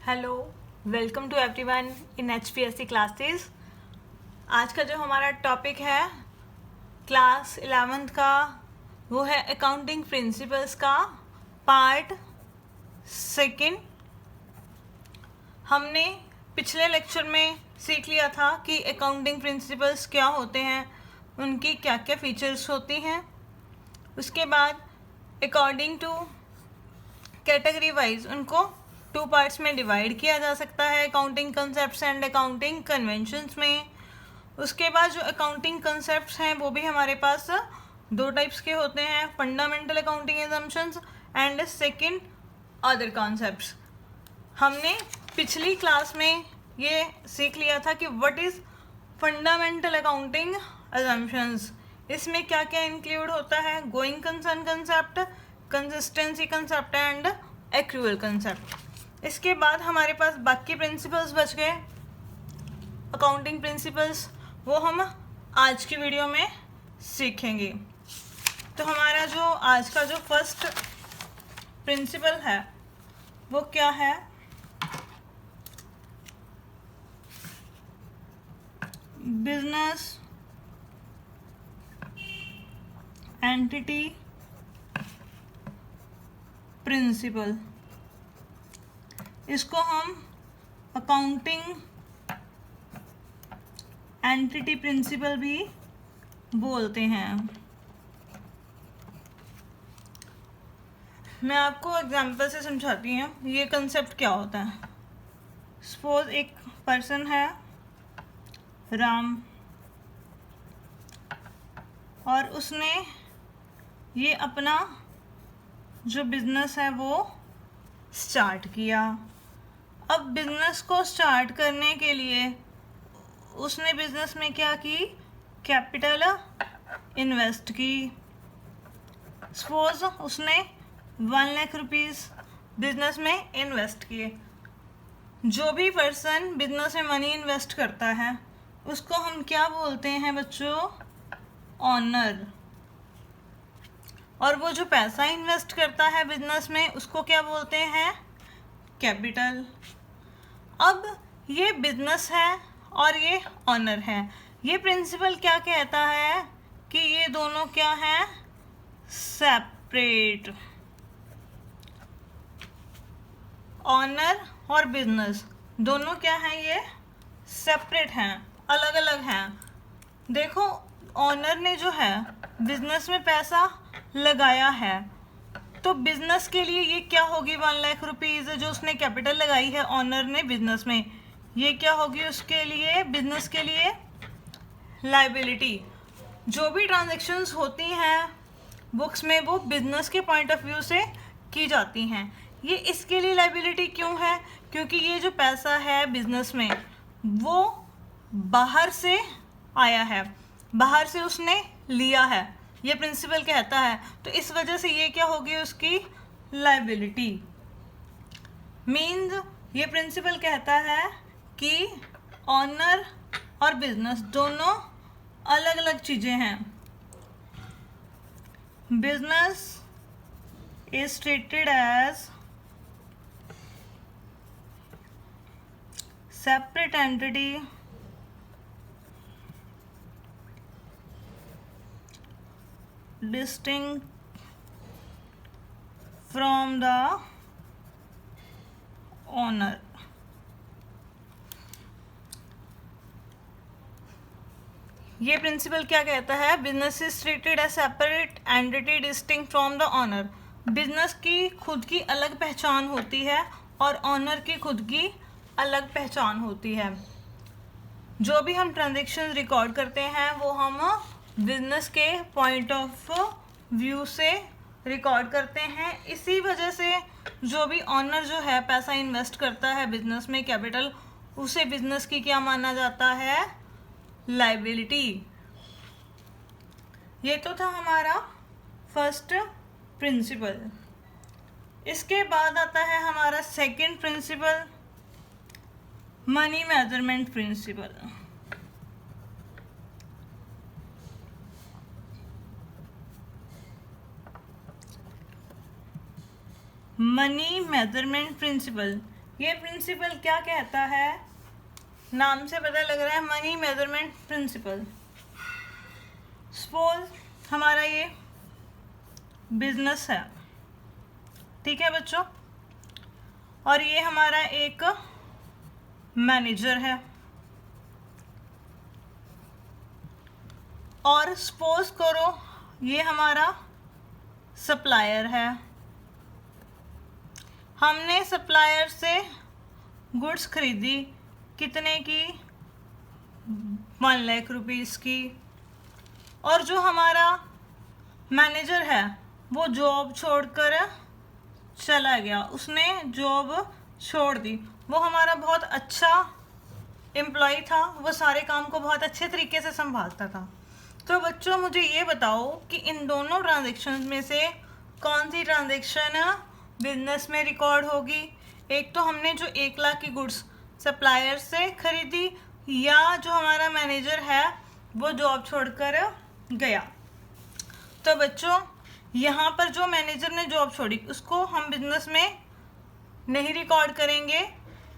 Hello, welcome to everyone in HPSC classes. आज का जो हमारा टॉपिक है क्लास 11th का, वो है अकाउंटिंग प्रिंसिपल्स का पार्ट सेकंड। हमने पिछले लेक्चर में सीख लिया था कि अकाउंटिंग प्रिंसिपल्स क्या होते हैं, उनकी क्या क्या फीचर्स होती हैं। उसके बाद अकॉर्डिंग टू कैटेगरी वाइज उनको 2 पार्ट्स में डिवाइड किया जा सकता है, accounting concepts and accounting conventions में। उसके बाद जो अकाउंटिंग कंसेप्ट्स हैं वो भी हमारे पास 2 टाइप्स के होते हैं, fundamental accounting assumptions and second other concepts. हमने पिछली क्लास में ये सीख लिया था कि what is fundamental accounting assumptions. इसमें क्या क्या इंक्लूड होता है, going concern concept, consistency concept and accrual concept. इसके बाद हमारे पास बाकी प्रिंसिपल्स बच गए अकाउंटिंग प्रिंसिपल्स, वो हम आज की वीडियो में सीखेंगे। तो हमारा जो आज का जो फर्स्ट प्रिंसिपल है वो क्या है, बिजनेस एंटिटी प्रिंसिपल। इसको हम अकाउंटिंग एंटिटी प्रिंसिपल भी बोलते हैं। मैं आपको एग्जांपल से समझाती हूँ ये कंसेप्ट क्या होता है। सपोज एक पर्सन है राम, और उसने ये अपना जो बिजनेस है वो स्टार्ट किया। अब बिजनेस को स्टार्ट करने के लिए उसने बिजनेस में क्या की, कैपिटल इन्वेस्ट की। सपोज उसने 1 लाख रुपीज़ बिजनेस में इन्वेस्ट किए। जो भी पर्सन बिजनेस में मनी इन्वेस्ट करता है उसको हम क्या बोलते हैं बच्चों, ऑनर। और वो जो पैसा इन्वेस्ट करता है बिजनेस में उसको क्या बोलते हैं, कैपिटल। अब ये बिजनेस है और ये ऑनर है। ये प्रिंसिपल क्या कहता है कि ये दोनों क्या हैं, सेपरेट। ऑनर और बिजनेस दोनों क्या हैं, ये सेपरेट हैं, अलग अलग हैं। देखो, ऑनर ने जो है बिजनेस में पैसा लगाया है, तो बिजनेस के लिए ये क्या होगी, 1 लाख रुपीज़ जो उसने कैपिटल लगाई है ऑनर ने बिजनेस में, ये क्या होगी उसके लिए, बिजनेस के लिए लाइबिलिटी। जो भी ट्रांजैक्शंस होती हैं बुक्स में वो बिजनेस के पॉइंट ऑफ व्यू से की जाती हैं। ये इसके लिए लाइबिलिटी क्यों है, क्योंकि ये जो पैसा है बिजनेस में वो बाहर से आया है, बाहर से उसने लिया है, ये प्रिंसिपल कहता है। तो इस वजह से ये क्या होगी उसकी लाइबिलिटी। मीन्स ये प्रिंसिपल कहता है कि ऑनर और बिजनेस दोनों अलग अलग चीज़ें हैं। Business is treated as separate entity distinct from the owner। ये प्रिंसिपल क्या कहता है, business is treated as separate entity distinct from the owner. Business की खुद की अलग पहचान होती है और ऑनर की खुद की अलग पहचान होती है। जो भी हम ट्रांजैक्शन रिकॉर्ड करते हैं वो हम बिजनेस के पॉइंट ऑफ व्यू से रिकॉर्ड करते हैं। इसी वजह से जो भी ऑनर जो है पैसा इन्वेस्ट करता है बिजनेस में, कैपिटल, उसे बिजनेस की क्या माना जाता है, लाइबिलिटी। ये तो था हमारा फर्स्ट प्रिंसिपल। इसके बाद आता है हमारा second principle, money measurement principle. Money measurement principle ये प्रिंसिपल क्या कहता है? नाम से पता लग रहा है, मनी मेजरमेंट प्रिंसिपल। सपोज हमारा ये बिजनेस है, ठीक है बच्चों, और ये हमारा एक मैनेजर है, और सपोज करो ये हमारा सप्लायर है। हमने सप्लायर से गुड्स खरीदी, कितने की? 1 लाख रुपीस की। और जो हमारा मैनेजर है वो जॉब छोड़कर चला गया, उसने जॉब छोड़ दी। वो हमारा बहुत अच्छा एम्प्लॉय था, वो सारे काम को बहुत अच्छे तरीके से संभालता था। तो बच्चों मुझे ये बताओ कि इन दोनों ट्रांजैक्शंस में से कौन सी ट्रांजैक्शन बिजनेस में रिकॉर्ड होगी? एक तो हमने जो 1 लाख की गुड्स सप्लायर से खरीदी, या जो हमारा मैनेजर है वो जॉब छोड़कर गया। तो बच्चों यहाँ पर जो मैनेजर ने जॉब छोड़ी उसको हम बिजनेस में नहीं रिकॉर्ड करेंगे,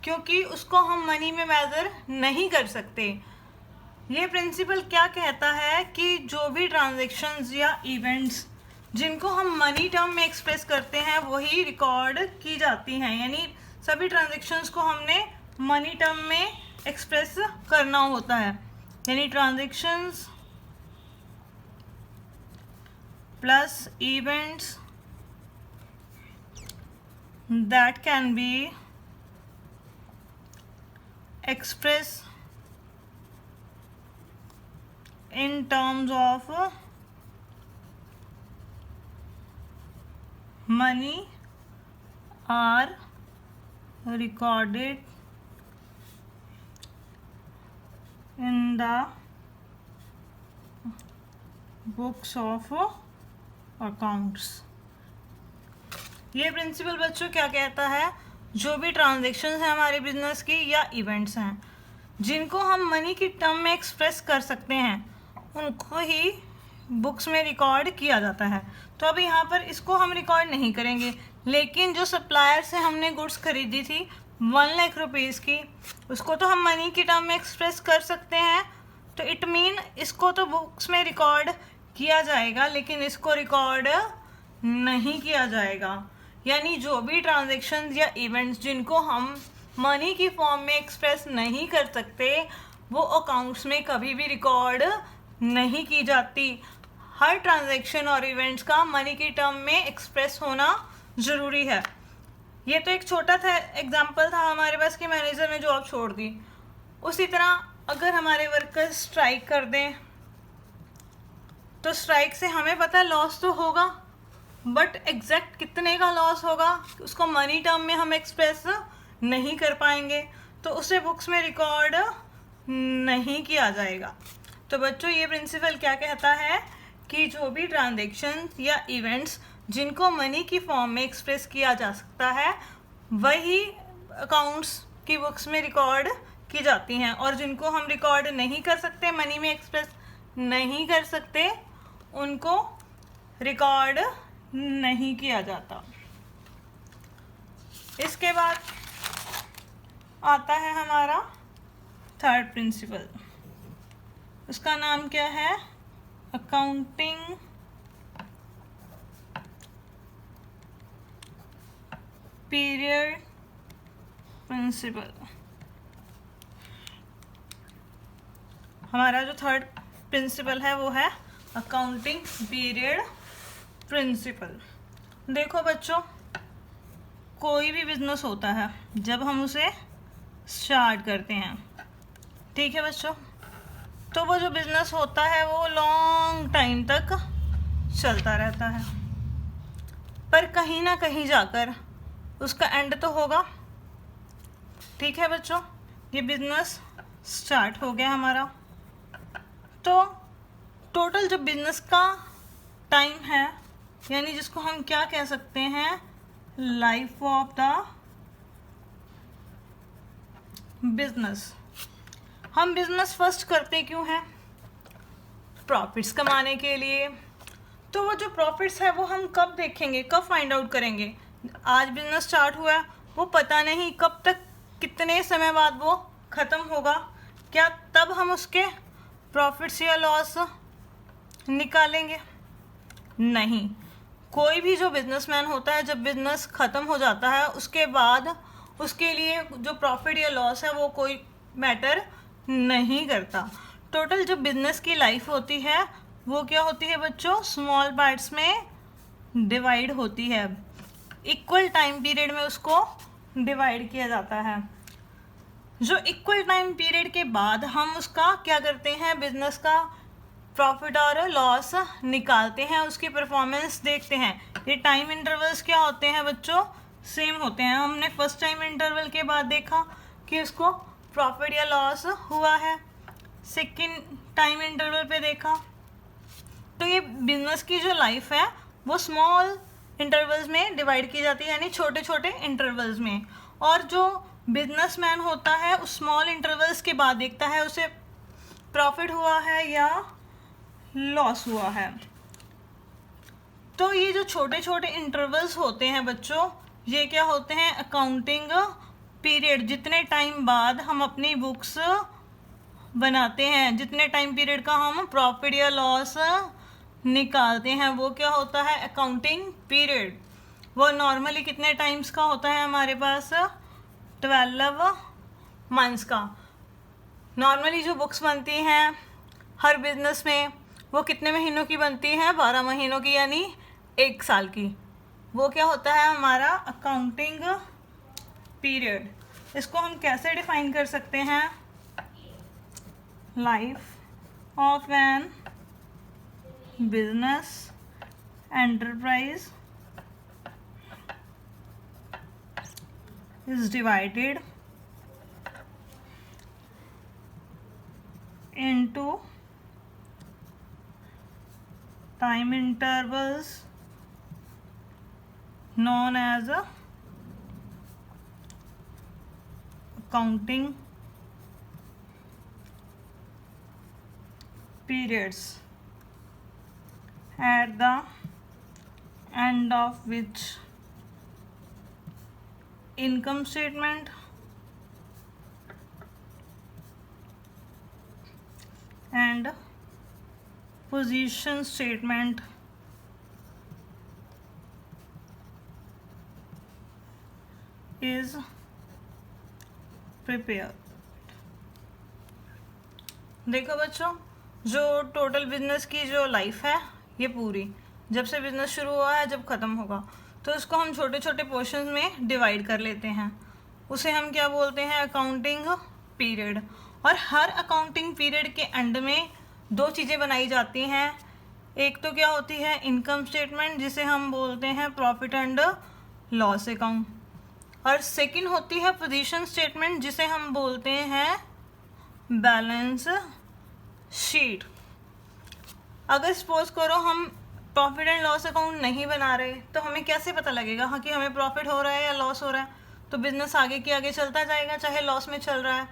क्योंकि उसको हम मनी में मेजर नहीं कर सकते। ये प्रिंसिपल क्या कहता है कि जो भी ट्रांजैक्शंस या इवेंट्स जिनको हम मनी टर्म में एक्सप्रेस करते हैं वही रिकॉर्ड की जाती हैं, यानी सभी ट्रांजैक्शंस को हमने मनी टर्म में एक्सप्रेस करना होता है। यानी transactions plus events that can be express in terms of money are recorded in the books of accounts। ये प्रिंसिपल बच्चों क्या कहता है? जो भी ट्रांजैक्शंस हैं हमारे बिजनेस की या इवेंट्स हैं जिनको हम मनी की टर्म में एक्सप्रेस कर सकते हैं उनको ही बुक्स में रिकॉर्ड किया जाता है। तो अभी यहाँ पर इसको हम रिकॉर्ड नहीं करेंगे, लेकिन जो सप्लायर से हमने गुड्स खरीदी थी 1 लाख रुपीज़ की, उसको तो हम मनी की टर्म में एक्सप्रेस कर सकते हैं। तो इट मीन इसको तो बुक्स में रिकॉर्ड किया जाएगा, लेकिन इसको रिकॉर्ड नहीं किया जाएगा। यानी जो भी ट्रांजेक्शन्स या इवेंट्स जिनको हम मनी की फॉर्म में एक्सप्रेस नहीं कर सकते वो अकाउंट्स में कभी भी रिकॉर्ड नहीं की जाती। हर ट्रांजैक्शन और इवेंट्स का मनी की टर्म में एक्सप्रेस होना ज़रूरी है। ये तो एक छोटा था एग्जांपल था हमारे पास कि मैनेजर ने जॉब छोड़ दी। उसी तरह अगर हमारे वर्कर्स स्ट्राइक कर दें तो स्ट्राइक से हमें पता है लॉस तो होगा, बट एग्जैक्ट कितने का लॉस होगा उसको मनी टर्म में हम एक्सप्रेस नहीं कर पाएंगे, तो उसे बुक्स में रिकॉर्ड नहीं किया जाएगा। तो बच्चों ये प्रिंसिपल क्या कहता है कि जो भी ट्रांजैक्शन या इवेंट्स जिनको मनी की फॉर्म में एक्सप्रेस किया जा सकता है वही अकाउंट्स की बुक्स में रिकॉर्ड की जाती हैं, और जिनको हम रिकॉर्ड नहीं कर सकते, मनी में एक्सप्रेस नहीं कर सकते, उनको रिकॉर्ड नहीं किया जाता। इसके बाद आता है हमारा थर्ड प्रिंसिपल, उसका नाम क्या है? Accounting period principle. हमारा जो थर्ड प्रिंसिपल है वो है अकाउंटिंग पीरियड प्रिंसिपल। देखो बच्चों, कोई भी बिजनेस होता है जब हम उसे स्टार्ट करते हैं, ठीक है बच्चों, तो वो जो बिजनेस होता है वो लॉन्ग टाइम तक चलता रहता है, पर कहीं ना कहीं जाकर उसका एंड तो होगा। ठीक है बच्चों, ये बिजनेस स्टार्ट हो गया हमारा, तो टोटल जो बिजनेस का टाइम है, यानी जिसको हम क्या कह सकते हैं, लाइफ ऑफ द बिजनेस। हम बिजनेस फर्स्ट करते क्यों हैं? प्रॉफिट्स कमाने के लिए। तो वो जो प्रॉफिट्स है वो हम कब देखेंगे, कब फाइंड आउट करेंगे? आज बिजनेस स्टार्ट हुआ है, वो पता नहीं कब तक, कितने समय बाद वो ख़त्म होगा, क्या तब हम उसके प्रॉफिट्स या लॉस निकालेंगे? नहीं। कोई भी जो बिजनेसमैन होता है, जब बिजनेस ख़त्म हो जाता है उसके बाद उसके लिए जो प्रॉफिट या लॉस है वो कोई मैटर नहीं करता। टोटल जो बिजनेस की लाइफ होती है वो क्या होती है बच्चों? स्मॉल पार्ट्स में डिवाइड होती है। इक्वल टाइम पीरियड में उसको डिवाइड किया जाता है। जो इक्वल टाइम पीरियड के बाद हम उसका क्या करते हैं, बिजनेस का प्रॉफिट और लॉस निकालते हैं, उसकी परफॉर्मेंस देखते हैं। ये टाइम इंटरवल्स क्या होते हैं बच्चों? सेम होते हैं। हमने फर्स्ट टाइम इंटरवल के बाद देखा कि उसको प्रॉफिट या लॉस हुआ है, सेकेंड टाइम इंटरवल पे देखा। तो ये बिजनेस की जो लाइफ है वो स्मॉल इंटरवल्स में डिवाइड की जाती है, यानी छोटे छोटे इंटरवल्स में। और जो बिजनेसमैन होता है उस स्मॉल इंटरवल्स के बाद देखता है उसे प्रॉफिट हुआ है या लॉस हुआ है। तो ये जो छोटे छोटे इंटरवल्स होते हैं बच्चों, ये क्या होते हैं? Accounting period. जितने टाइम बाद हम अपनी बुक्स बनाते हैं, जितने टाइम पीरियड का हम प्रॉफिट या लॉस निकालते हैं, वो क्या होता है? Accounting period. वो नॉर्मली कितने टाइम्स का होता है हमारे पास? 12 मंथ्स का। नॉर्मली जो बुक्स बनती हैं हर बिजनेस में वो कितने महीनों की बनती हैं? 12 महीनों की, यानी 1 साल की। वो क्या होता है हमारा? Accounting period. इसको हम कैसे डिफाइन कर सकते हैं? Life of an business enterprise is divided into time intervals known as accounting periods, at the end of which income statement and position statement is prepared। देखो बच्चों, जो टोटल बिजनेस की जो लाइफ है ये पूरी, जब से बिजनेस शुरू हुआ है जब ख़त्म होगा, तो इसको हम छोटे छोटे पोर्शंस में डिवाइड कर लेते हैं। उसे हम क्या बोलते हैं? Accounting period. और हर अकाउंटिंग पीरियड के एंड में 2 चीज़ें बनाई जाती हैं। एक तो क्या होती है? इनकम स्टेटमेंट, जिसे हम बोलते हैं प्रॉफिट एंड लॉस अकाउंट। और सेकंड होती है पोजीशन स्टेटमेंट, जिसे हम बोलते हैं बैलेंस शीट। अगर सपोज करो हम प्रॉफिट एंड लॉस अकाउंट नहीं बना रहे तो हमें कैसे पता लगेगा हाँ कि हमें प्रॉफिट हो रहा है या लॉस हो रहा है? तो बिजनेस आगे के आगे चलता जाएगा चाहे लॉस में चल रहा है।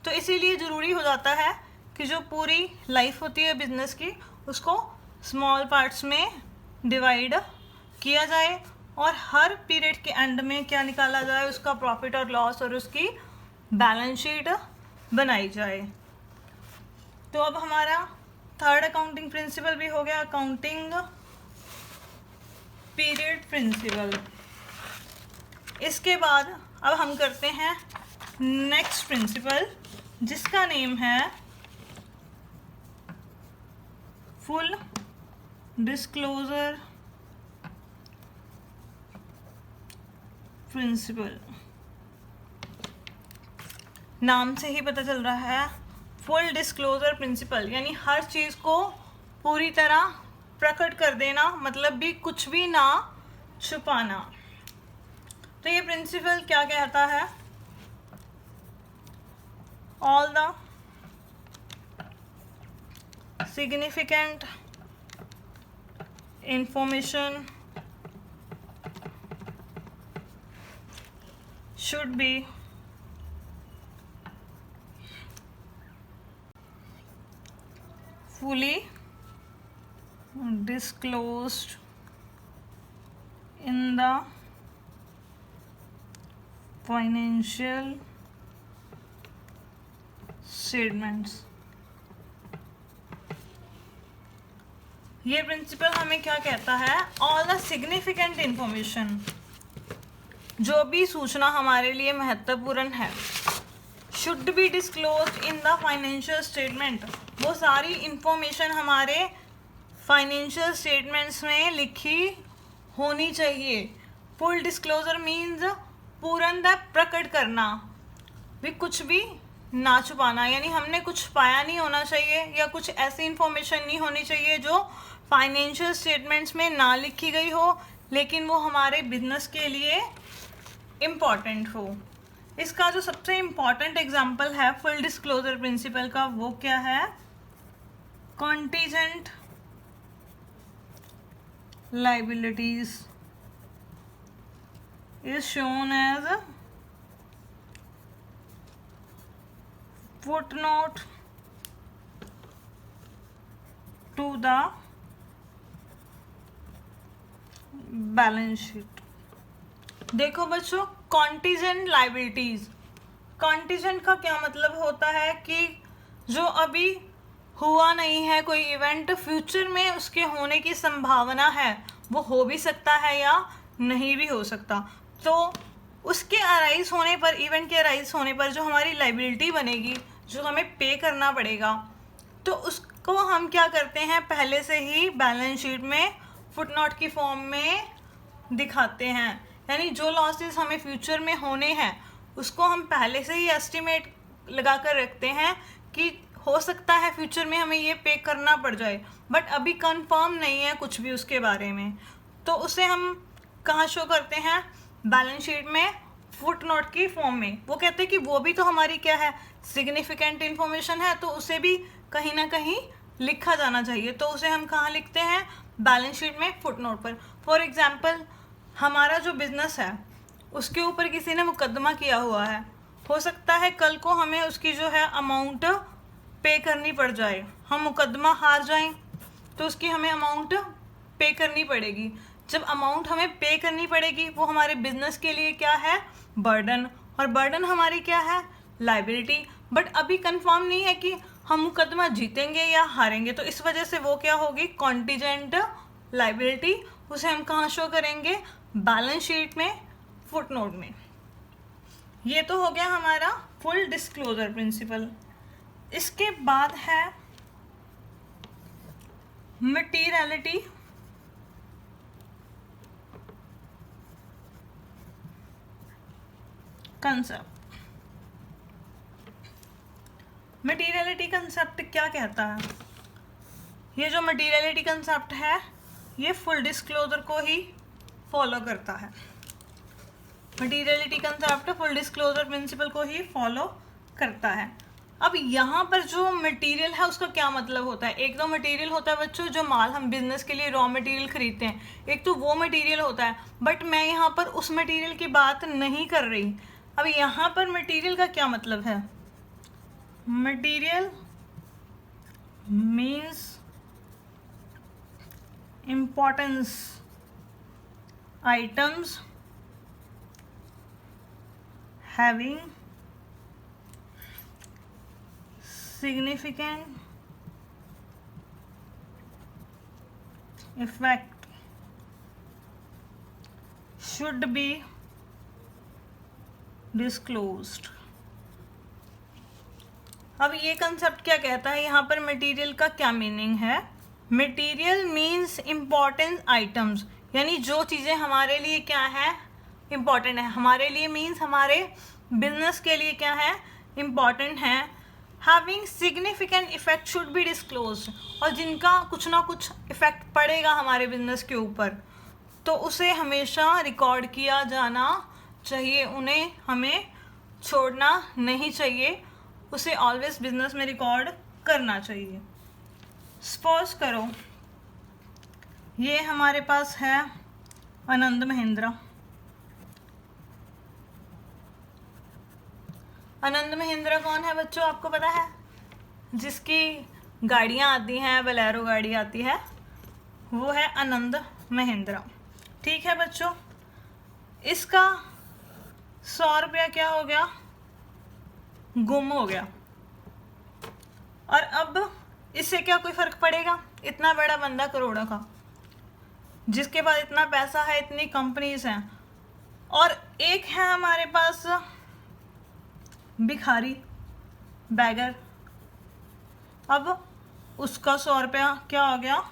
तो इसीलिए ज़रूरी हो जाता है कि जो पूरी लाइफ होती है बिजनेस की उसको स्मॉल पार्ट्स में डिवाइड किया जाए और हर पीरियड के एंड में क्या निकाला जाए? उसका प्रॉफिट और लॉस, और उसकी बैलेंस शीट बनाई जाए। तो अब हमारा थर्ड अकाउंटिंग प्रिंसिपल भी हो गया, अकाउंटिंग पीरियड प्रिंसिपल। इसके बाद अब हम करते हैं नेक्स्ट प्रिंसिपल, जिसका नेम है फुल डिस्क्लोजर प्रिंसिपल। नाम से ही पता चल रहा है फुल डिस्क्लोजर प्रिंसिपल, यानी हर चीज़ को पूरी तरह प्रकट कर देना, मतलब भी कुछ भी ना छुपाना। तो ये प्रिंसिपल क्या कहता है? All the significant information should be fully disclosed in the financial statements. ये प्रिंसिपल हमें क्या कहता है, ऑल द सिग्निफिकेंट इंफॉर्मेशन, जो भी सूचना हमारे लिए महत्वपूर्ण है, should be disclosed in the financial statement, वो सारी इंफॉर्मेशन हमारे फाइनेंशियल स्टेटमेंट्स में लिखी होनी चाहिए। फुल डिस्क्लोजर मीन्स पूर्णतः प्रकट करना, भी कुछ भी ना छुपाना, यानी हमने कुछ पाया नहीं होना चाहिए या कुछ ऐसी इंफॉर्मेशन नहीं होनी चाहिए जो फाइनेंशियल स्टेटमेंट्स में ना लिखी गई हो लेकिन वो हमारे बिजनेस के लिए इम्पॉर्टेंट हो। इसका जो सबसे इम्पॉर्टेंट एग्जांपल है फुल डिस्क्लोजर प्रिंसिपल का, वो क्या है, contingent liabilities is shown as footnote to the balance sheet. देखो बच्चों, कॉन्टीजेंट लाइबिलिटीज, कॉन्टीजेंट का क्या मतलब होता है कि जो अभी हुआ नहीं है कोई इवेंट, फ्यूचर में उसके होने की संभावना है, वो हो भी सकता है या नहीं भी हो सकता, तो उसके अराइज होने पर, इवेंट के अराइज होने पर जो हमारी लाइबिलिटी बनेगी, जो हमें पे करना पड़ेगा, तो उसको हम क्या करते हैं, पहले से ही बैलेंस शीट में फुटनोट की फॉर्म में दिखाते हैं। यानी जो लॉसेस हमें फ्यूचर में होने हैं उसको हम पहले से ही एस्टिमेट लगा कर रखते हैं कि हो सकता है फ्यूचर में हमें ये पे करना पड़ जाए, बट अभी कंफर्म नहीं है कुछ भी उसके बारे में, तो उसे हम कहाँ शो करते हैं, बैलेंस शीट में फुटनोट की फॉर्म में। वो कहते हैं कि वो भी तो हमारी क्या है, सिग्निफिकेंट इंफॉर्मेशन है, तो उसे भी कहीं ना कहीं लिखा जाना चाहिए, तो उसे हम कहाँ लिखते हैं, बैलेंस शीट में फुटनोट पर। फॉर एग्जांपल, हमारा जो बिजनेस है उसके ऊपर किसी ने मुकदमा किया हुआ है, हो सकता है कल को हमें उसकी जो है अमाउंट पे करनी पड़ जाए, हम मुकदमा हार जाएं तो उसकी हमें अमाउंट पे करनी पड़ेगी। जब अमाउंट हमें पे करनी पड़ेगी वो हमारे बिजनेस के लिए क्या है, बर्डन, और बर्डन हमारी क्या है, लाइबिलिटी। बट अभी कंफर्म नहीं है कि हम मुकदमा जीतेंगे या हारेंगे, तो इस वजह से वो क्या होगी, कॉन्टीजेंट लाइबिलिटी। उसे हम कहाँ शो करेंगे, बैलेंस शीट में फुटनोट में। ये तो हो गया हमारा फुल डिस्क्लोजर प्रिंसिपल। इसके बाद है मटीरियलिटी कंसेप्ट। मटीरियलिटी कंसेप्ट क्या कहता है, ये जो मटीरियलिटी कंसेप्ट है ये फुल डिस्क्लोजर को ही फॉलो करता है। Materiality concept full disclosure principle को ही फॉलो करता है। अब यहाँ पर जो मटेरियल है उसका क्या मतलब होता है, एक तो मटेरियल होता है बच्चों जो माल हम बिजनेस के लिए रॉ मटेरियल खरीदते हैं, एक तो वो मटेरियल होता है, बट मैं यहाँ पर उस मटेरियल की बात नहीं कर रही। अब यहाँ पर मटेरियल का क्या मतलब है, material means importance items having significant effect should be disclosed। अब ये कंसेप्ट क्या कहता है, यहाँ पर मटेरियल का क्या मीनिंग है, मटेरियल मीन्स इम्पॉर्टेंट आइटम्स, यानी जो चीज़ें हमारे लिए क्या है, इम्पॉर्टेंट है, हमारे लिए मीन्स हमारे बिजनेस के लिए क्या है, इम्पॉर्टेंट है, having significant effect should be disclosed, और जिनका कुछ ना कुछ इफेक्ट पड़ेगा हमारे बिजनेस के ऊपर, तो उसे हमेशा रिकॉर्ड किया जाना चाहिए, उन्हें हमें छोड़ना नहीं चाहिए, उसे ऑलवेज बिजनेस में रिकॉर्ड करना चाहिए। सपोज करो ये हमारे पास है आनंद महिंद्रा। आनंद महिंद्रा कौन है बच्चों, आपको पता है, जिसकी गाड़ियाँ आती हैं, बोलेरो गाड़ी आती है, वो है आनंद महिंद्रा। ठीक है बच्चों, इसका 100 रुपया क्या हो गया, गुम हो गया। और अब इससे क्या कोई फर्क पड़ेगा? इतना बड़ा बंदा करोड़ों का, जिसके पास इतना पैसा है, इतनी कंपनीज हैं, और एक है हमारे पास भिखारी, बैगर। अब उसका 100 रुपया क्या हो गया,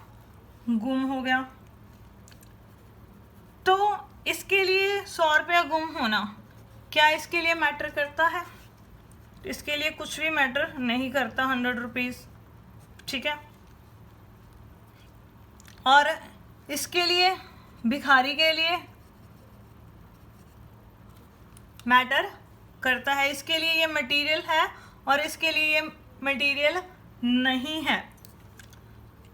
गुम हो गया। तो इसके लिए 100 रुपया गुम होना क्या इसके लिए मैटर करता है? इसके लिए कुछ भी मैटर नहीं करता, 100 रुपीज़, ठीक है। और इसके लिए, भिखारी के लिए मैटर करता है। इसके लिए ये मटेरियल है और इसके लिए ये मटेरियल नहीं है।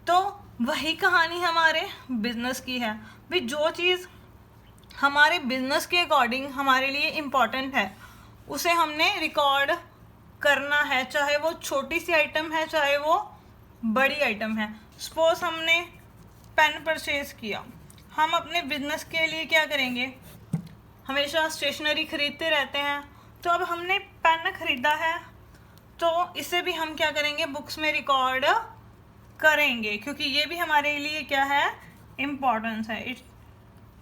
तो वही कहानी हमारे बिजनेस की है भी, जो चीज़ हमारे बिजनेस के अकॉर्डिंग हमारे लिए इम्पॉर्टेंट है उसे हमने रिकॉर्ड करना है, चाहे वो छोटी सी आइटम है चाहे वो बड़ी आइटम है। सपोज हमने पेन परचेज किया, हम अपने बिजनेस के लिए क्या करेंगे, हमेशा स्टेशनरी खरीदते रहते हैं। तो अब हमने पेन खरीदा है तो इसे भी हम क्या करेंगे, बुक्स में रिकॉर्ड करेंगे, क्योंकि ये भी हमारे लिए क्या है, इम्पोर्टेंस है। It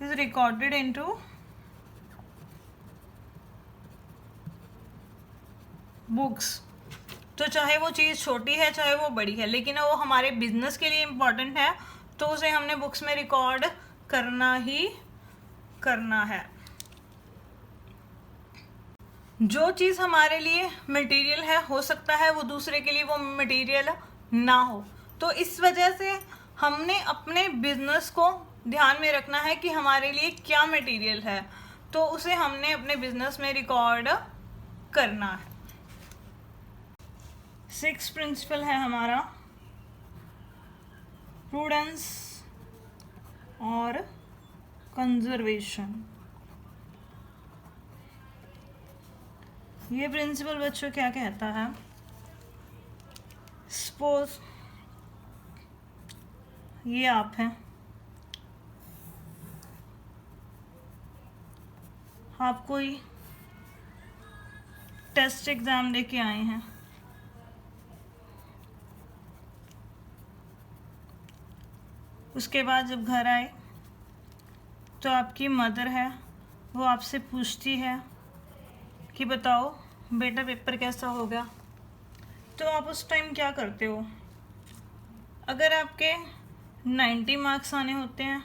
is recorded into books. तो चाहे वो चीज़ छोटी है चाहे वो बड़ी है, लेकिन वो हमारे बिजनेस के लिए इम्पोर्टेंट है तो उसे हमने बुक्स में रिकॉर्ड करना ही करना है। जो चीज़ हमारे लिए मटेरियल है, हो सकता है वो दूसरे के लिए वो मटेरियल ना हो। तो इस वजह से हमने अपने बिजनेस को ध्यान में रखना है कि हमारे लिए क्या मटेरियल है, तो उसे हमने अपने बिजनेस में रिकॉर्ड करना है। 6th प्रिंसिपल है हमारा प्रूडेंस और कंजर्वेशन। ये प्रिंसिपल बच्चों क्या कहता है, सपोज ये आप हैं, आप कोई टेस्ट एग्ज़ाम देके आए हैं, उसके बाद जब घर आए तो आपकी मदर है वो आपसे पूछती है कि बताओ बेटा पेपर कैसा हो गया। तो आप उस टाइम क्या करते हो? अगर आपके 90 मार्क्स आने होते हैं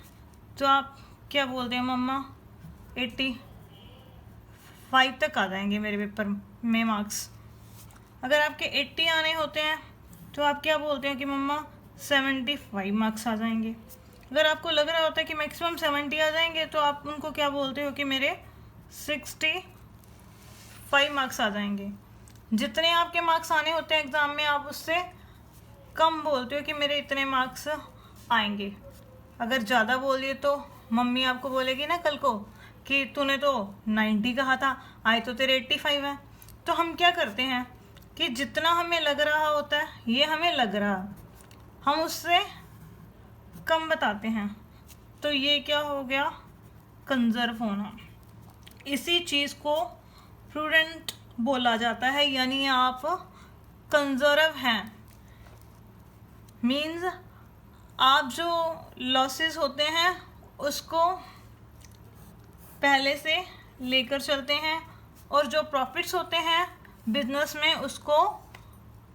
तो आप क्या बोलते हैं, मम्मा 85 तक आ जाएंगे मेरे पेपर में मार्क्स। अगर आपके 80 आने होते हैं तो आप क्या बोलते हैं कि मम्मा 75 मार्क्स आ जाएंगे। अगर आपको लग रहा होता है कि मैक्सिमम 70 आ जाएंगे तो आप उनको क्या बोलते हो कि मेरे 65 मार्क्स आ जाएंगे। जितने आपके मार्क्स आने होते हैं एग्ज़ाम में आप उससे कम बोलते हो कि मेरे इतने मार्क्स आएंगे। अगर ज़्यादा बोल दिए तो मम्मी आपको बोलेगी ना कल को कि तूने तो 90 कहा था, आए तो तेरे 85 हैं। तो हम क्या करते हैं कि जितना हमें लग रहा होता है, ये हमें लग रहा, हम उससे कम बताते हैं। तो ये क्या हो गया, कंजर्व होना। इसी चीज़ को प्रूडेंट बोला जाता है, यानी आप कंजर्व हैं। मीन्स आप जो लॉसेस होते हैं उसको पहले से लेकर चलते हैं और जो प्रॉफिट्स होते हैं बिजनेस में उसको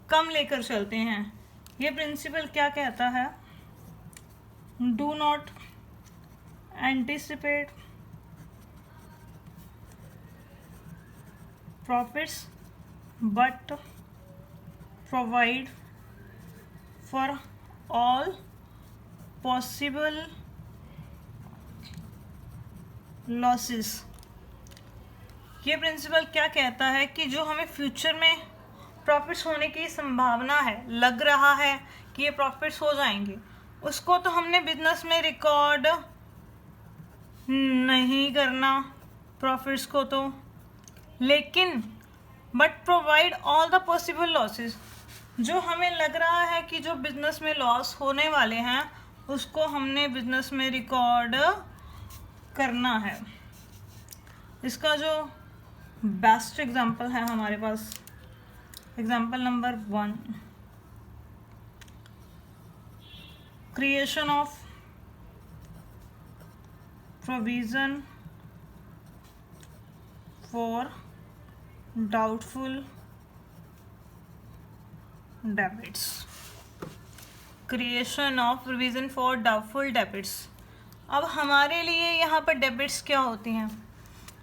कम लेकर चलते हैं। ये प्रिंसिपल क्या कहता है, do not anticipate profits but provide for all possible losses। ये प्रिंसिपल क्या कहता है कि जो हमें फ्यूचर में प्रॉफिट्स होने की संभावना है, लग रहा है कि ये प्रॉफिट्स हो जाएंगे, उसको तो हमने बिजनेस में रिकॉर्ड नहीं करना प्रॉफिट्स को तो, लेकिन but provide all the possible losses. जो हमें लग रहा है कि जो बिजनेस में लॉस होने वाले हैं उसको हमने बिजनेस में रिकॉर्ड करना है। इसका जो बेस्ट एग्जाम्पल है हमारे पास। Example number 1, creation of provision for doubtful debits. Creation of provision for doubtful debits. अब हमारे लिए यहाँ पर डेबिट्स क्या होती हैं?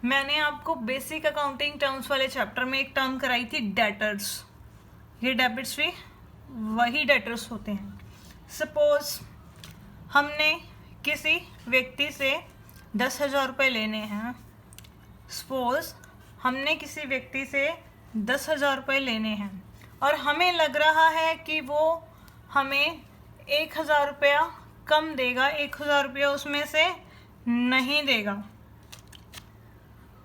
मैंने आपको बेसिक अकाउंटिंग टर्म्स वाले चैप्टर में एक टर्म कराई थी, डेटर्स। ये डेबिट्स भी वही डेटर्स होते हैं। सपोज हमने किसी व्यक्ति से 10,000 रुपये लेने हैं। सपोज हमने किसी व्यक्ति से 10,000 रुपये लेने हैं और हमें लग रहा है कि वो हमें 1,000 रुपया कम देगा, 1,000 रुपया उसमें से नहीं देगा।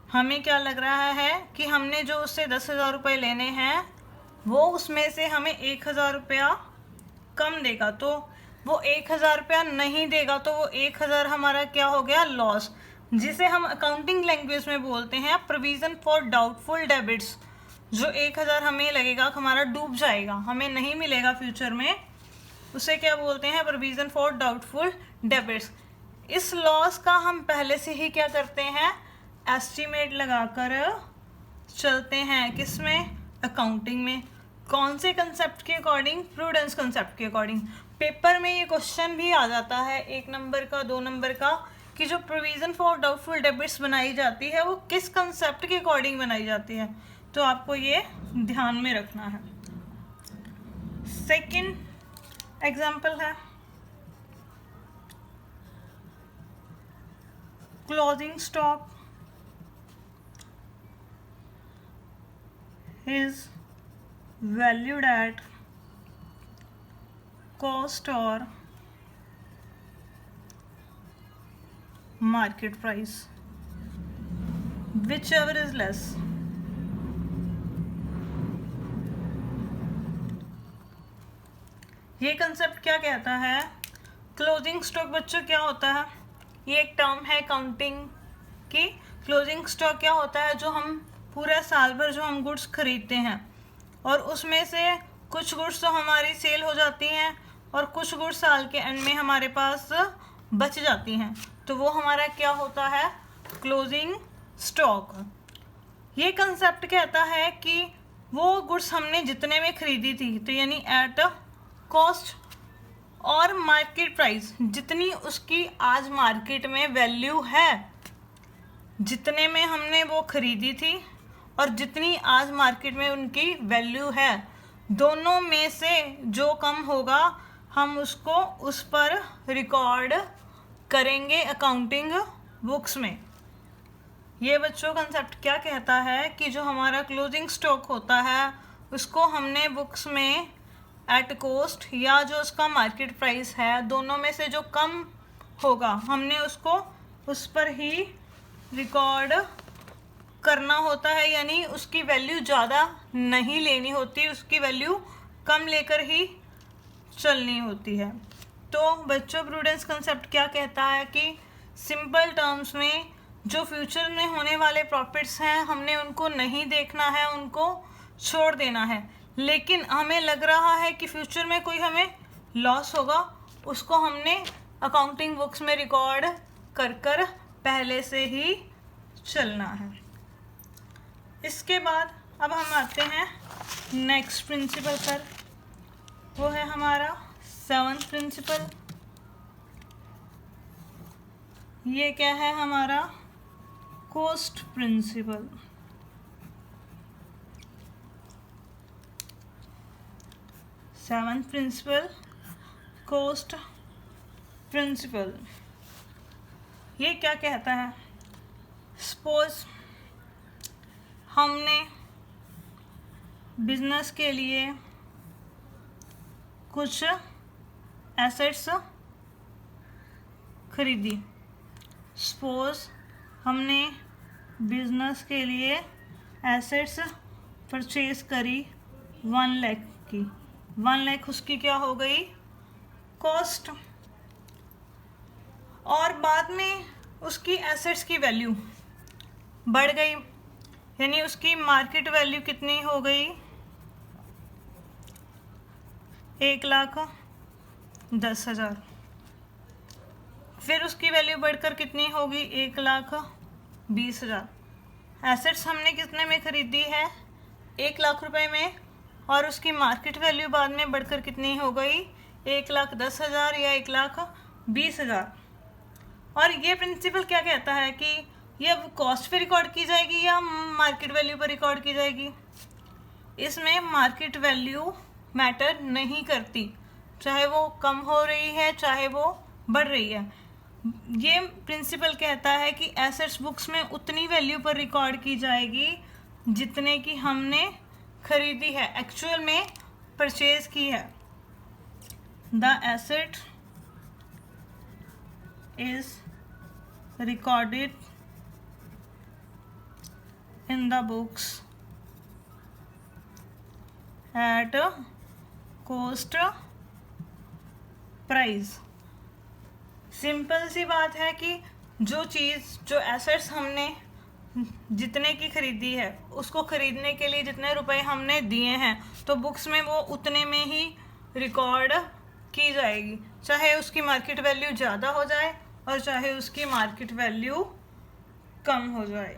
हमें क्या लग रहा है कि हमने जो उससे 10,000 रुपये लेने हैं वो उसमें से हमें 1,000 रुपया कम देगा, तो वो 1,000 रुपया नहीं देगा, तो वो 1,000 हमारा क्या हो गया? लॉस, जिसे हम अकाउंटिंग लैंग्वेज में बोलते हैं प्रोविजन फॉर डाउटफुल डेबिट्स। जो 1,000 हमें लगेगा कि हमारा डूब जाएगा, हमें नहीं मिलेगा फ्यूचर में, उसे क्या बोलते हैं? Provision for doubtful debits. इस लॉस का हम पहले से ही क्या करते हैं? एस्टीमेट लगाकर चलते हैं। किसमें? अकाउंटिंग में। कौन से कंसेप्ट के अकॉर्डिंग? प्रूडेंस कंसेप्ट के अकॉर्डिंग। पेपर में ये क्वेश्चन भी आ जाता है 1 नंबर का, 2 नंबर का, कि जो प्रोविजन फॉर डाउटफुल डेबिट्स बनाई जाती है वो किस कंसेप्ट के अकॉर्डिंग बनाई जाती है, तो आपको ये ध्यान में रखना है। सेकंड एग्जाम्पल है closing stock is valued at cost or market price, whichever is less। ये कंसेप्ट क्या कहता है? क्लोजिंग स्टॉक बच्चों क्या होता है? ये एक टर्म है अकाउंटिंग की। क्लोजिंग स्टॉक क्या होता है? जो हम पूरा साल भर जो हम गुड्स खरीदते हैं और उसमें से कुछ गुड्स तो हमारी सेल हो जाती हैं और कुछ गुड्स साल के एंड में हमारे पास बच जाती हैं, तो वो हमारा क्या होता है? Closing stock. ये कंसेप्ट कहता है कि वो गुड्स हमने जितने में खरीदी थी, तो यानी एट कॉस्ट और मार्केट प्राइस, जितनी उसकी आज मार्केट में वैल्यू है, जितने में हमने वो खरीदी थी और जितनी आज मार्केट में उनकी वैल्यू है, दोनों में से जो कम होगा हम उसको उस पर रिकॉर्ड करेंगे अकाउंटिंग बुक्स में। ये बच्चों कंसेप्ट क्या कहता है कि जो हमारा क्लोजिंग स्टॉक होता है उसको हमने बुक्स में एट कॉस्ट या जो उसका मार्केट प्राइस है, दोनों में से जो कम होगा हमने उसको उस पर ही रिकॉर्ड करना होता है, यानी उसकी वैल्यू ज़्यादा नहीं लेनी होती, उसकी वैल्यू कम लेकर ही चलनी होती है। तो बच्चों प्रूडेंस कंसेप्ट क्या कहता है कि सिंपल टर्म्स में जो फ्यूचर में होने वाले प्रॉफिट्स हैं हमने उनको नहीं देखना है, उनको छोड़ देना है, लेकिन हमें लग रहा है कि फ्यूचर में कोई हमें लॉस होगा, उसको हमने अकाउंटिंग बुक्स में रिकॉर्ड कर कर पहले से ही चलना है। इसके बाद अब हम आते हैं नेक्स्ट प्रिंसिपल पर, वो है हमारा 7th प्रिंसिपल। ये क्या है? हमारा cost principle. Seventh principle cost principle. ये क्या कहता है? सपोज हमने बिजनेस के लिए कुछ एसेट्स खरीदी। सपोज हमने बिजनेस के लिए एसेट्स परचेज करी 1 लाख की। 1 लाख उसकी क्या हो गई? कॉस्ट। और बाद में उसकी एसेट्स की वैल्यू बढ़ गई, यानी उसकी मार्केट वैल्यू कितनी हो गई, 1,10,000। फिर उसकी वैल्यू बढ़कर कितनी होगी, 1,20,000। एसेट्स हमने कितने में खरीदी है, 1,00,000 रुपए में, और उसकी मार्केट वैल्यू बाद में बढ़कर कितनी हो गई, 1,10,000 या 1,20,000। और ये प्रिंसिपल क्या कहता है कि ये अब कॉस्ट पे रिकॉर्ड की जाएगी या मार्केट वैल्यू पर रिकॉर्ड की जाएगी। इसमें मार्केट वैल्यू मैटर नहीं करती, चाहे वो कम हो रही है चाहे वो बढ़ रही है। ये प्रिंसिपल कहता है कि एसेट्स बुक्स में उतनी वैल्यू पर रिकॉर्ड की जाएगी जितने की हमने खरीदी है, एक्चुअल में परचेज की है। The asset is recorded in the books at cost price. Simple सी बात है कि जो एसेट्स हमने जितने की खरीदी है उसको खरीदने के लिए जितने रुपए हमने दिए हैं तो बुक्स में वो उतने में ही रिकॉर्ड की जाएगी, चाहे उसकी मार्केट वैल्यू ज़्यादा हो जाए और चाहे उसकी मार्केट वैल्यू कम हो जाए।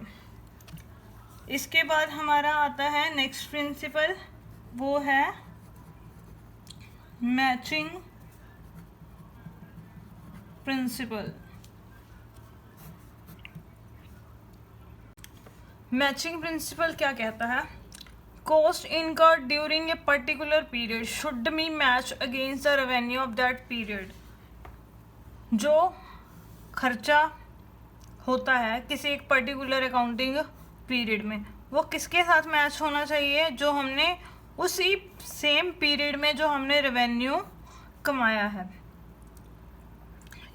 इसके बाद हमारा आता है नेक्स्ट प्रिंसिपल, वो है मैचिंग प्रिंसिपल। मैचिंग प्रिंसिपल क्या कहता है, cost incurred during a particular period should be match against the revenue of that period. जो खर्चा होता है किसी एक पर्टिकुलर अकाउंटिंग पीरियड में वो किसके साथ मैच होना चाहिए, जो हमने उसी सेम पीरियड में जो हमने रेवेन्यू कमाया है।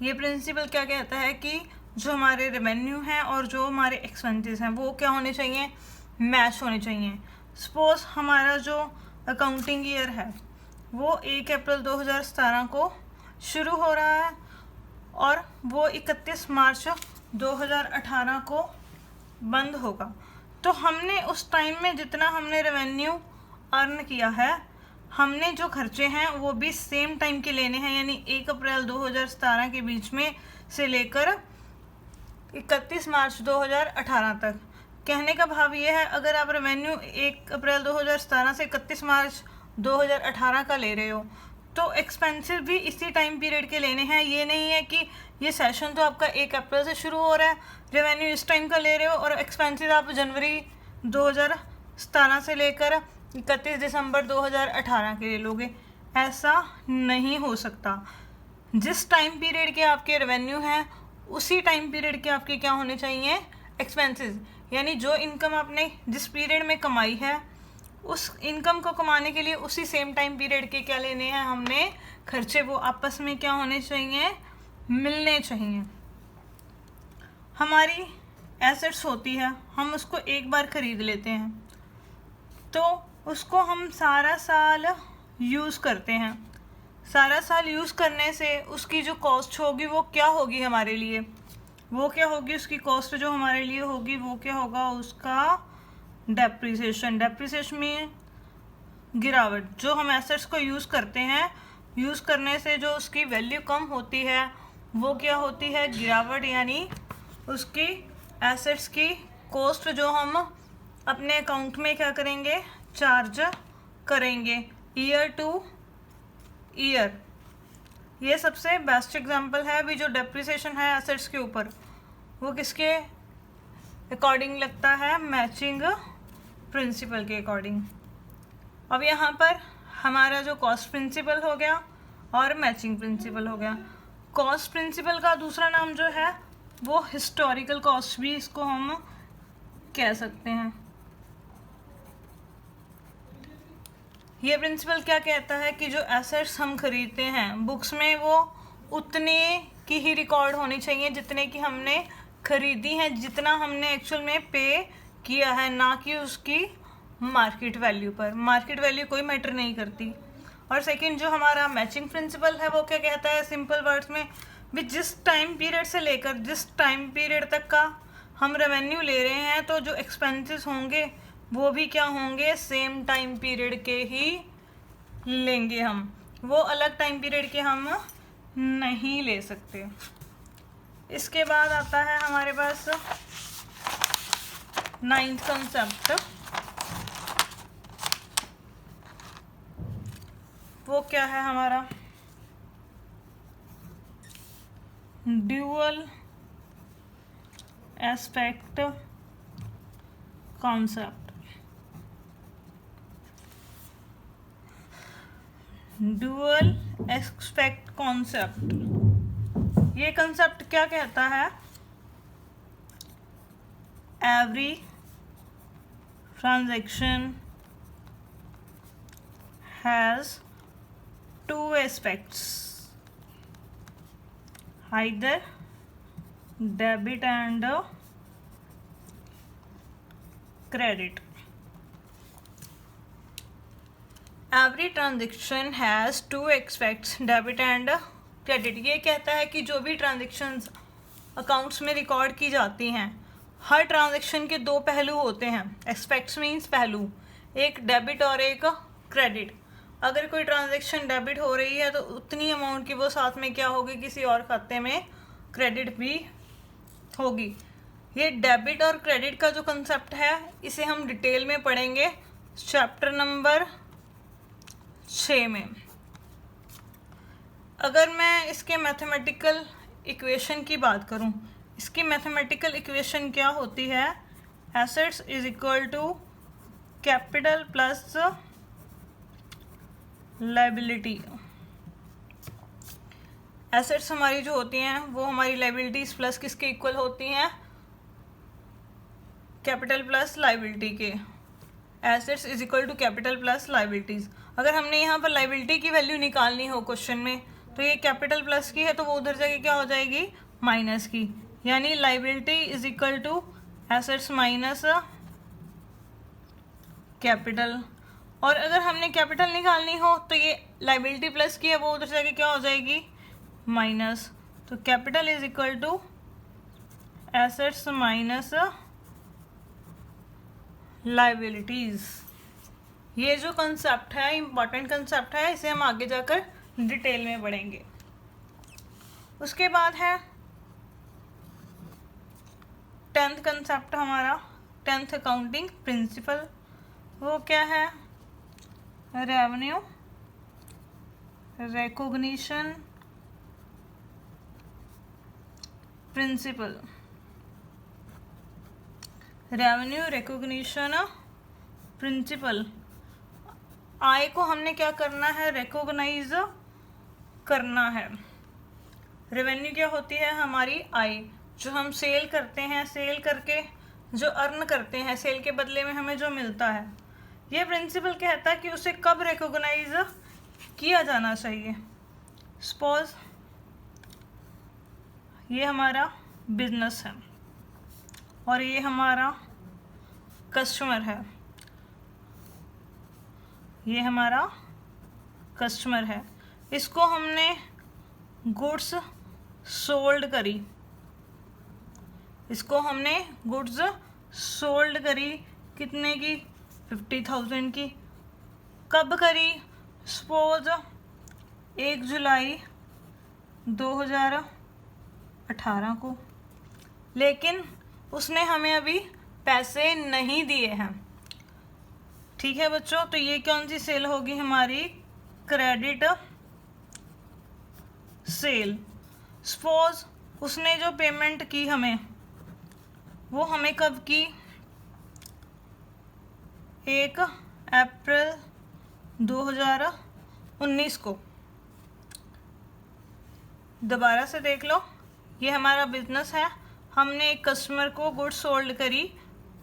ये प्रिंसिपल क्या कहता है कि जो हमारे रेवेन्यू हैं और जो हमारे एक्सपेंसेस हैं वो क्या होने चाहिए, मैच होने चाहिए। सपोज हमारा जो अकाउंटिंग ईयर है वो 1 अप्रैल 2017 को शुरू हो रहा है और वो 31 मार्च 2018 को बंद होगा। तो हमने उस टाइम में जितना हमने रेवेन्यू अर्न किया है, हमने जो खर्चे हैं वो भी सेम टाइम के लेने हैं, यानी 1 अप्रैल 2017 के बीच में से लेकर 31 मार्च 2018 तक। कहने का भाव ये है, अगर आप रेवेन्यू 1 अप्रैल 2017 से 31 मार्च 2018 का ले रहे हो तो एक्सपेंसेस भी इसी टाइम पीरियड के लेने हैं। ये नहीं है कि ये सेशन तो आपका 1 अप्रैल से शुरू हो रहा है, रेवेन्यू इस टाइम का ले रहे हो और एक्सपेंसेस आप जनवरी 2017 से लेकर 31 दिसंबर 2018 के लिए लोगे। ऐसा नहीं हो सकता। जिस टाइम पीरियड के आपके रेवेन्यू हैं उसी टाइम पीरियड के आपके क्या होने चाहिए, एक्सपेंसेस। यानी जो इनकम आपने जिस पीरियड में कमाई है उस इनकम को कमाने के लिए उसी सेम टाइम पीरियड के क्या लेने हैं हमने, खर्चे। वो आपस में क्या होने चाहिए, मिलने चाहिए। हमारी एसेट्स होती है, हम उसको एक बार खरीद लेते हैं तो उसको हम सारा साल यूज़ करते हैं। सारा साल यूज़ करने से उसकी जो कॉस्ट होगी वो क्या होगी हमारे लिए, वो क्या होगी, उसकी कॉस्ट जो हमारे लिए होगी वो क्या होगा, उसका डेप्रिसिएशन। डेप्रिसिएशन में गिरावट। जो हम एसेट्स को यूज़ करते हैं, यूज़ करने से जो उसकी वैल्यू कम होती है वो क्या होती है, गिरावट। यानी उसकी एसेट्स की कॉस्ट जो हम अपने अकाउंट में क्या करेंगे, चार्ज करेंगे ईयर टू ईयर। ये सबसे बेस्ट एग्जांपल है। अभी जो डेप्रिसिएशन है एसेट्स के ऊपर वो किसके अकॉर्डिंग लगता है, मैचिंग प्रिंसिपल के अकॉर्डिंग। अब यहाँ पर हमारा जो कॉस्ट प्रिंसिपल हो गया और मैचिंग प्रिंसिपल हो गया। कॉस्ट प्रिंसिपल का दूसरा नाम जो है वो हिस्टोरिकल कॉस्ट भी इसको हम कह सकते हैं। ये प्रिंसिपल क्या कहता है कि जो एसेट्स हम खरीदते हैं बुक्स में वो उतने की ही रिकॉर्ड होनी चाहिए जितने की हमने खरीदी है, जितना हमने एक्चुअल में पे किया है, ना कि उसकी मार्केट वैल्यू पर। मार्केट वैल्यू कोई मैटर नहीं करती। और सेकंड जो हमारा मैचिंग प्रिंसिपल है वो क्या कहता है, सिंपल वर्ड्स में भी जिस टाइम पीरियड से लेकर जिस टाइम पीरियड तक का हम रेवेन्यू ले रहे हैं तो जो एक्सपेंसेस होंगे वो भी क्या होंगे, सेम टाइम पीरियड के ही लेंगे हम, वो अलग टाइम पीरियड के हम नहीं ले सकते। इसके बाद आता है हमारे पास 9th कंसेप्ट। वो क्या है हमारा, dual aspect concept. Dual aspect concept, ये कंसेप्ट क्या कहता है, every transaction has two aspects, either debit and credit. Every transaction has two aspects, debit and credit. ये कहता है कि जो भी ट्रांजेक्शन्स अकाउंट्स में रिकॉर्ड की जाती हैं, हर ट्रांजेक्शन के दो पहलू होते हैं। एस्पेक्ट्स मीन्स पहलू, एक डेबिट और एक क्रेडिट। अगर कोई ट्रांजैक्शन डेबिट हो रही है तो उतनी अमाउंट की वो साथ में क्या होगी, किसी और खाते में क्रेडिट भी होगी। ये डेबिट और क्रेडिट का जो कंसेप्ट है इसे हम डिटेल में पढ़ेंगे चैप्टर नंबर 6 में। अगर मैं इसके मैथमेटिकल इक्वेशन की बात करूं, इसकी मैथमेटिकल इक्वेशन क्या होती है, assets is equal to capital plus liability. Assets हमारी जो होती हैं वो हमारी लाइबिलिटीज प्लस किसके इक्वल होती हैं, कैपिटल प्लस लाइबिलिटी के। Assets is equal to capital plus liabilities. अगर हमने यहाँ पर लाइबिलिटी की वैल्यू निकालनी हो क्वेश्चन में, तो ये कैपिटल प्लस की है तो वो उधर जाके क्या हो जाएगी, माइनस की, यानी liability is equal to assets minus capital. और अगर हमने कैपिटल निकालनी हो तो ये लाइबिलिटी प्लस की है, वो उधर जाके क्या हो जाएगी, माइनस। तो capital is equal to assets minus liabilities. ये जो कंसेप्ट है इम्पॉर्टेंट कंसेप्ट है, इसे हम आगे जाकर डिटेल में पढ़ेंगे। उसके बाद है 10th कंसेप्ट हमारा, 10th अकाउंटिंग प्रिंसिपल। वो क्या है, revenue recognition principle. Revenue recognition principle, आय को हमने क्या करना है, रिकॉग्नाइज करना है। रेवेन्यू क्या होती है, हमारी आय, जो हम सेल करते हैं, सेल करके जो अर्न करते हैं, सेल के बदले में हमें जो मिलता है। ये प्रिंसिपल कहता है कि उसे कब रिकॉग्नाइज किया जाना चाहिए। सपोज ये हमारा बिजनेस है और ये हमारा कस्टमर है, ये हमारा कस्टमर है, इसको हमने गुड्स सोल्ड करी, इसको हमने गुड्स सोल्ड करी कितने की, 50,000 की। कब करी, सपोज 1 जुलाई 2018 को, लेकिन उसने हमें अभी पैसे नहीं दिए हैं। ठीक है बच्चों, तो ये कौन सी सेल होगी हमारी, क्रेडिट सेल। सपोज उसने जो पेमेंट की हमें, वो हमें कब की, 1 अप्रैल 2019 को। दोबारा से देख लो, ये हमारा बिजनेस है, हमने एक कस्टमर को गुड्स सोल्ड करी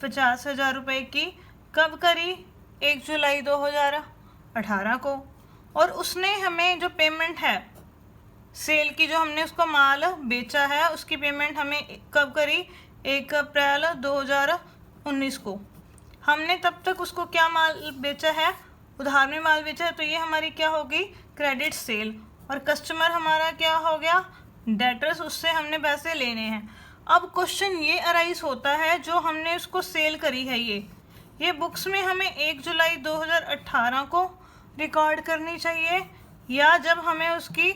50,000 रुपये की। कब करी, 1 जुलाई 2018 को। और उसने हमें जो पेमेंट है सेल की, जो हमने उसको माल बेचा है, उसकी पेमेंट हमें कब करी, 1 अप्रैल 2019 को। हमने तब तक उसको क्या माल बेचा है, उधार में माल बेचा है, तो ये हमारी क्या होगी, क्रेडिट सेल। और कस्टमर हमारा क्या हो गया, डेटर्स, उससे हमने पैसे लेने हैं। अब क्वेश्चन ये अराइज होता है, जो हमने उसको सेल करी है ये बुक्स में हमें 1 जुलाई 2018 को रिकॉर्ड करनी चाहिए, या जब हमें उसकी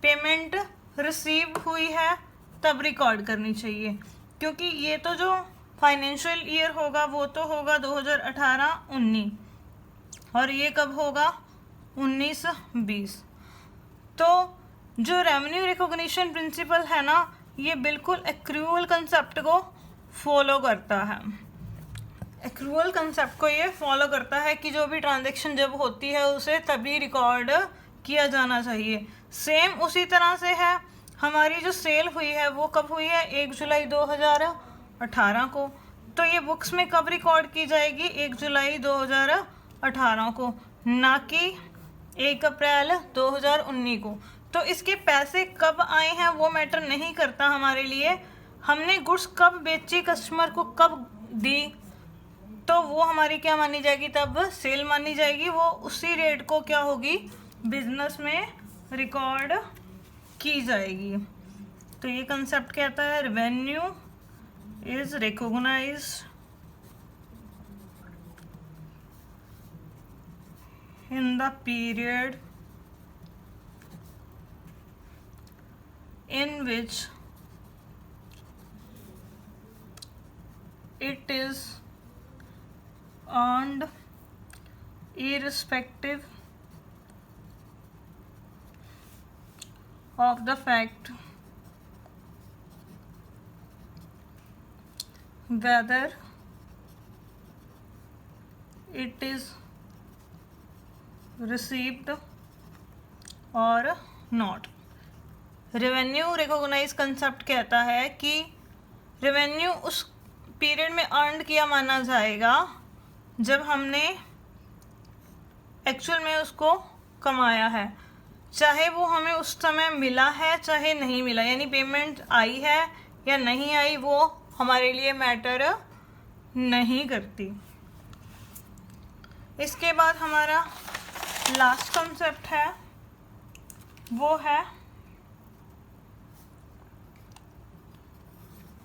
पेमेंट रिसीव हुई है तब रिकॉर्ड करनी चाहिए, क्योंकि ये तो जो फाइनेंशियल ईयर होगा वो तो होगा 2018-19 और ये कब होगा 19-20। तो जो रेवेन्यू रिकॉग्निशन प्रिंसिपल है ना, ये बिल्कुल एक्रूअल कंसेप्ट को फॉलो करता है। एक्रूअल कंसेप्ट को ये फॉलो करता है कि जो भी ट्रांजैक्शन जब होती है उसे तभी रिकॉर्ड किया जाना चाहिए। सेम उसी तरह से है, हमारी जो सेल हुई है वो कब हुई है 1 जुलाई 2018 को, तो ये बुक्स में कब रिकॉर्ड की जाएगी 1 जुलाई 2018 को, ना कि 1 अप्रैल 2019 को। तो इसके पैसे कब आए हैं वो मैटर नहीं करता हमारे लिए, हमने गुड्स कब बेची, कस्टमर को कब दी, तो वो हमारी क्या मानी जाएगी, तब सेल मानी जाएगी। वो उसी रेट को क्या होगी बिजनेस में रिकॉर्ड की जाएगी। तो ये कंसेप्ट कहता है revenue is recognised in the period in which it is earned, irrespective of the fact whether it is received और नॉट। रेवेन्यू रिकॉग्नाइज कंसेप्ट कहता है कि रेवेन्यू उस पीरियड में अर्न किया माना जाएगा जब हमने एक्चुअल में उसको कमाया है, चाहे वो हमें उस समय मिला है चाहे नहीं मिला, यानी पेमेंट आई है या नहीं आई वो हमारे लिए मैटर नहीं करती। इसके बाद हमारा लास्ट कंसेप्ट है वो है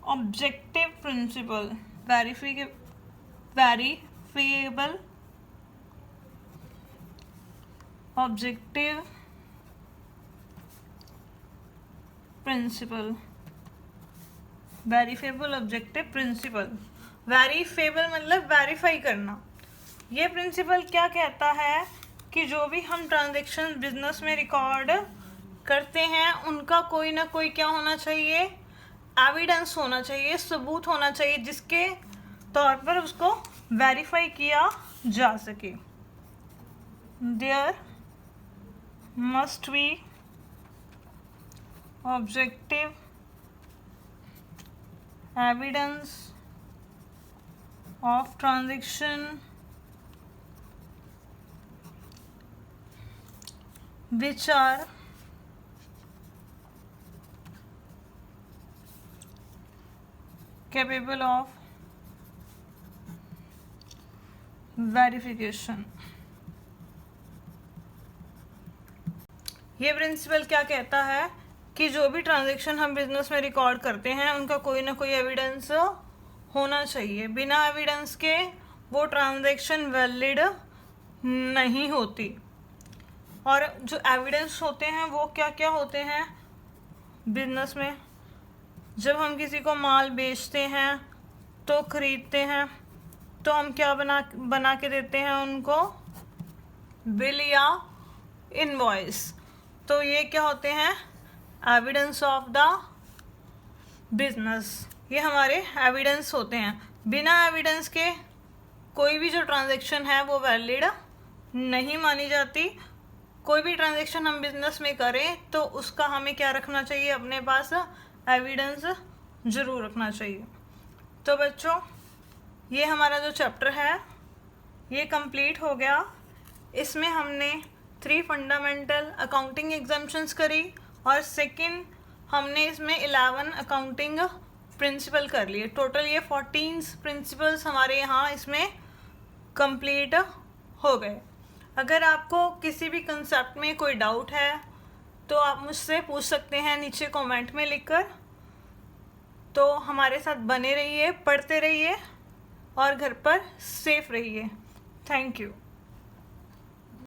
objective principle, verifiable objective principle, verifiable objective principle. Verifiable मतलब वेरीफाई करना। ये प्रिंसिपल क्या कहता है कि जो भी हम ट्रांजैक्शन बिजनेस में रिकॉर्ड करते हैं उनका कोई ना कोई क्या होना चाहिए, एविडेंस होना चाहिए, सबूत होना चाहिए, जिसके तौर पर उसको वेरीफाई किया जा सके। There must be objective evidence of transaction which are capable of verification। ये प्रिंसिपल क्या कहता है कि जो भी ट्रांजैक्शन हम बिजनेस में रिकॉर्ड करते हैं उनका कोई ना कोई एविडेंस होना चाहिए, बिना एविडेंस के वो ट्रांजैक्शन वैलिड नहीं होती। और जो एविडेंस होते हैं वो क्या क्या होते हैं बिजनेस में, जब हम किसी को माल बेचते हैं तो ख़रीदते हैं तो हम क्या बना के देते हैं उनको, बिल या इनवॉइस। तो ये क्या होते हैं एविडेंस ऑफ द बिजनेस, ये हमारे एविडेंस होते हैं। बिना एविडेंस के कोई भी जो ट्रांजैक्शन है वो वैलिड नहीं मानी जाती। कोई भी ट्रांजैक्शन हम बिजनेस में करें तो उसका हमें क्या रखना चाहिए, अपने पास एविडेंस ज़रूर रखना चाहिए। तो बच्चों ये हमारा जो चैप्टर है ये कंप्लीट हो गया। इसमें हमने 3 फंडामेंटल अकाउंटिंग एग्जाम्पशंस करी और सेकंड हमने इसमें 11 अकाउंटिंग प्रिंसिपल कर लिए। टोटल ये 14 प्रिंसिपल्स हमारे यहाँ इसमें कंप्लीट हो गए। अगर आपको किसी भी कंसेप्ट में कोई डाउट है तो आप मुझसे पूछ सकते हैं नीचे कमेंट में लिखकर। तो हमारे साथ बने रहिए, पढ़ते रहिए और घर पर सेफ रहिए। Thank you.